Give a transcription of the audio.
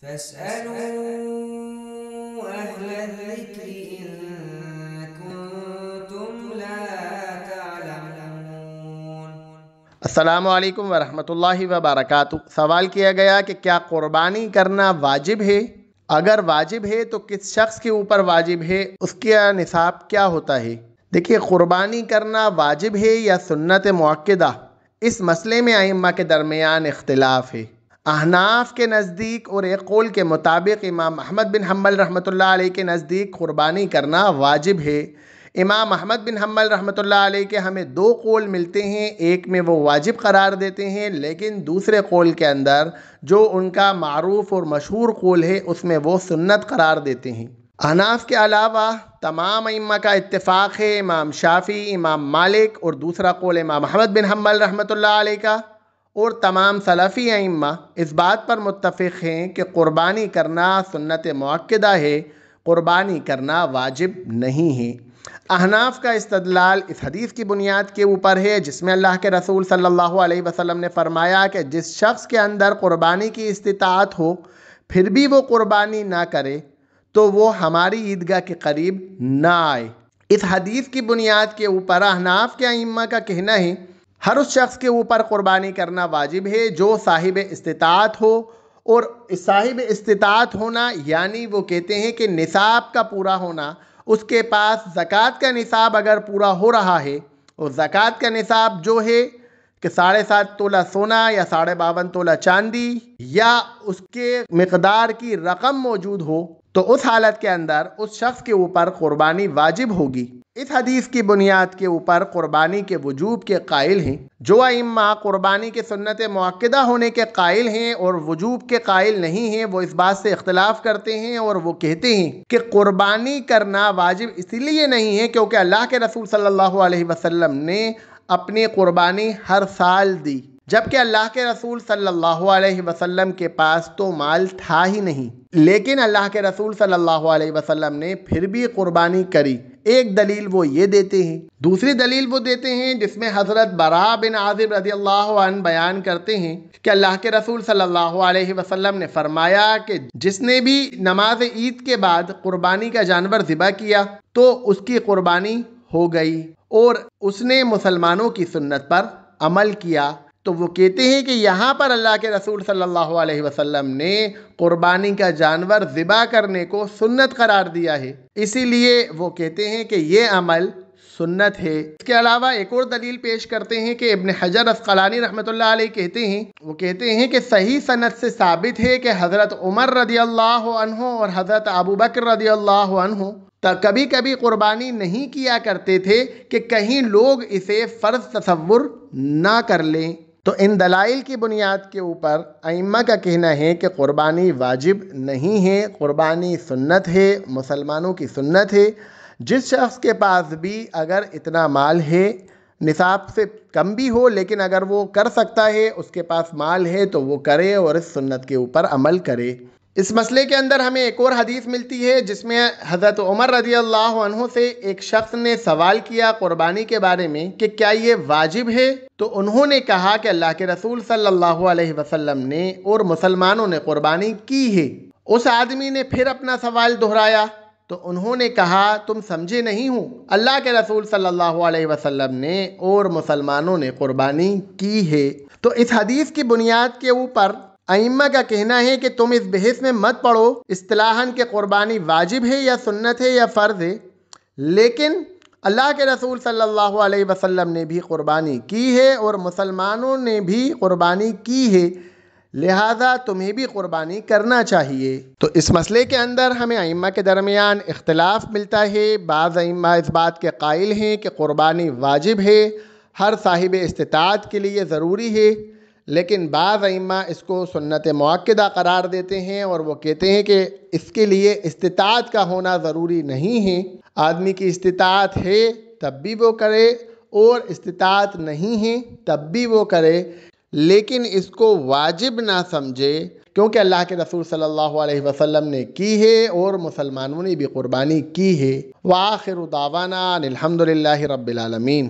فاسألوا أهل الذكر إن كنتم لا تعلمون۔ السلام علیکم ورحمۃ اللہ وبرکاتہ۔ سوال کیا گیا کہ کیا قربانی کرنا واجب ہے؟ اگر واجب ہے تو کس شخص کے اوپر واجب ہے؟ اس کا نصاب کیا ہوتا ہے؟ دیکھیے، قربانی کرنا واجب ہے یا سنت مؤکدہ، اس مسئلے میں ائمہ کے درمیان اختلاف ہے۔ احناف کے نزدیک اور ایک قول کے مطابق امام احمد بن حنبل رحمۃ اللہ علیہ کے نزدیک قربانی کرنا واجب ہے۔ امام احمد بن حنبل رحمۃ اللہ علیہ کے ہمیں دو قول ملتے ہیں، ایک میں وہ واجب قرار دیتے ہیں، لیکن دوسرے قول کے اندر جو ان کا معروف اور مشہور قول ہے اس میں وہ سنت قرار دیتے ہیں۔ احناف کے علاوہ تمام ائمہ کا اتفاق ہے، امام شافعی، امام مالک اور دوسرا قول امام احمد بن حنبل رحمۃ اللہ علیہ کا، اور تمام سلفی ائمہ اس بات پر متفق ہیں کہ قربانی کرنا سنت مؤکدہ ہے، قربانی کرنا واجب نہیں ہے۔ احناف کا استدلال اس حدیث کی بنیاد کے اوپر ہے جس میں اللہ کے رسول صلی اللہ علیہ وسلم نے فرمایا کہ جس شخص کے اندر قربانی کی استطاعت ہو پھر بھی وہ قربانی نہ کرے تو وہ ہماری عیدگاہ کے قریب نہ آئے۔ اس حدیث کی بنیاد کے اوپر احناف کے ائمہ کا کہنا ہے ہر اس شخص کے اوپر قربانی کرنا واجب ہے جو صاحب استطاعت ہو، اور صاحب استطاعت ہونا یعنی وہ کہتے ہیں کہ نصاب کا پورا ہونا، اس کے پاس زکوٰۃ کا نصاب اگر پورا ہو رہا ہے، اور زکوٰۃ کا نصاب جو ہے کہ 7.5 تولہ سونا یا 52.5 تولہ چاندی یا اس کے مقدار کی رقم موجود ہو، تو اس حالت کے اندر اس شخص کے اوپر قربانی واجب ہوگی۔ اس حدیث کی بنیاد کے اوپر قربانی کے وجوب کے قائل ہیں۔ جو ائمہ قربانی کے سنت مؤکدہ ہونے کے قائل ہیں اور وجوب کے قائل نہیں ہیں، وہ اس بات سے اختلاف کرتے ہیں اور وہ کہتے ہیں کہ قربانی کرنا واجب اس لیے نہیں ہے کیونکہ اللہ کے رسول صلی اللہ علیہ وسلم نے اپنی قربانی ہر سال دی، جبکہ اللہ کے رسول صلی اللہ علیہ وسلم کے پاس تو مال تھا ہی نہیں، لیکن اللہ کے رسول صلی اللہ علیہ وسلم نے پھر بھی قربانی کری۔ ایک دلیل وہ یہ دیتے ہیں۔ دوسری دلیل وہ دیتے ہیں جس میں حضرت براء بن عازب رضی اللہ عنہ بیان کرتے ہیں کہ اللہ کے رسول صلی اللہ علیہ وسلم نے فرمایا کہ جس نے بھی نماز عید کے بعد قربانی کا جانور ذبح کیا تو اس کی قربانی ہو گئی، اور اس نے مسلمانوں کی سنت پر عمل کیا۔ تو وہ کہتے ہیں کہ یہاں پر اللہ کے رسول صلی اللہ علیہ وسلم نے قربانی کا جانور ذبح کرنے کو سنت قرار دیا ہے، اسی لیے وہ کہتے ہیں کہ یہ عمل سنت ہے۔ اس کے علاوہ ایک اور دلیل پیش کرتے ہیں کہ ابن حجر عسقلانی رحمۃ اللہ علیہ کہتے ہیں کہ صحیح سند سے ثابت ہے کہ حضرت عمر رضی اللہ عنہ اور حضرت ابوبکر رضی اللہ عنہ کبھی کبھی قربانی نہیں کیا کرتے تھے کہ کہیں لوگ اسے فرض تصور نہ کر لیں۔ تو ان دلائل کی بنیاد کے اوپر ائمہ کا کہنا ہے کہ قربانی واجب نہیں ہے، قربانی سنت ہے، مسلمانوں کی سنت ہے۔ جس شخص کے پاس بھی اگر اتنا مال ہے، نصاب سے کم بھی ہو لیکن اگر وہ کر سکتا ہے، اس کے پاس مال ہے تو وہ کرے اور اس سنت کے اوپر عمل کرے۔ اس مسئلے کے اندر ہمیں ایک اور حدیث ملتی ہے جس میں حضرت عمر رضی اللہ عنہ سے ایک شخص نے سوال کیا قربانی کے بارے میں کہ کیا یہ واجب ہے؟ تو انہوں نے کہا کہ اللہ کے رسول صلی اللہ علیہ وسلم نے اور مسلمانوں نے قربانی کی ہے۔ اس آدمی نے پھر اپنا سوال دہرایا تو انہوں نے کہا تم سمجھے نہیں ہو، اللہ کے رسول صلی اللہ علیہ وسلم نے اور مسلمانوں نے قربانی کی ہے۔ تو اس حدیث کی بنیاد کے اوپر ائمہ کا کہنا ہے کہ تم اس بحث میں مت پڑو اصطلاحاً کہ قربانی واجب ہے یا سنت ہے یا فرض ہے، لیکن اللہ کے رسول صلی اللہ علیہ وسلم نے بھی قربانی کی ہے اور مسلمانوں نے بھی قربانی کی ہے، لہذا تمہیں بھی قربانی کرنا چاہیے۔ تو اس مسئلے کے اندر ہمیں ائمہ کے درمیان اختلاف ملتا ہے۔ بعض ائمہ اس بات کے قائل ہیں کہ قربانی واجب ہے، ہر صاحب استطاعت کے لیے ضروری ہے، لیکن بعض ائمہ اس کو سنت مؤکدہ قرار دیتے ہیں اور وہ کہتے ہیں کہ اس کے لیے استطاعت کا ہونا ضروری نہیں ہے۔ آدمی کی استطاعت ہے تب بھی وہ کرے اور استطاعت نہیں ہے تب بھی وہ کرے، لیکن اس کو واجب نہ سمجھے کیونکہ اللہ کے رسول صلی اللہ علیہ وسلم نے کی ہے اور مسلمانوں نے بھی قربانی کی ہے۔ وآخر دعوانا الحمد للہ رب العالمین۔